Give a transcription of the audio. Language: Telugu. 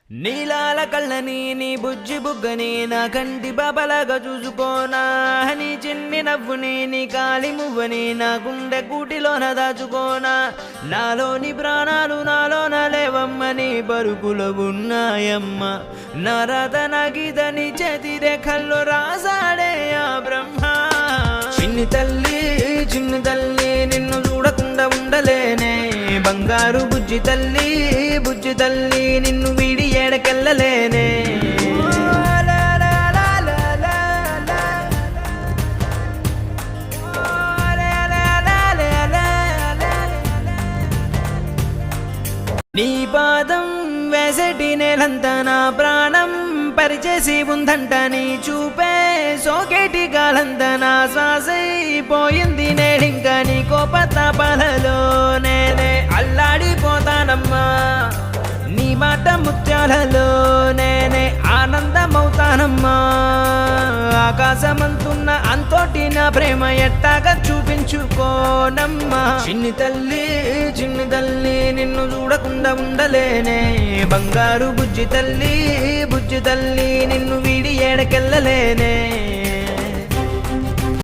నీలాల కళ్ళని నీ బుజ్జి బుగ్గని నా కంటి బాబలాగా చూసుకోనా నీ చిన్ని నవ్వుని నీ కాలి మువ్వని నా గుండె కూటిలోన దాచుకోనా నాలోని ప్రాణాలు నాలోన లేవమ్మని బరుకులో ఉన్నాయమ్మ నా రాత నా గీత నీ చేతి రేఖల్లో రాసాడే ఆ బ్రహ్మ చిన్ని తల్లి నిన్ను చూడకుండా ఉండలేనే బంగారు బుజ్జి తల్లి నిన్ను వీడి ఏడకెళ్ళలేనే నీ పాదం వేసటి నేలంతా నా ప్రాణం పరిచేసి ఉందంట నీ చూపే సోకేటి గాలంతా నా శ్వాసైపోయింది నేడింక నీ కోపతాపాలలో నేనే అల్లాడిపోతానమ్మా నీ మాట ముత్యాలలో నేనే ఆనందమవుతానమ్మా ఆకాశమంతున్న అంతోటి నా ప్రేమ ఎట్టాగా చూపించుకోనమ్మా చిన్ని తల్లి నిన్ను చూడకుండా ఉండలేనే బంగారు బుజ్జి తల్లి నిన్ను వీడి ఏడకెళ్ళలేనే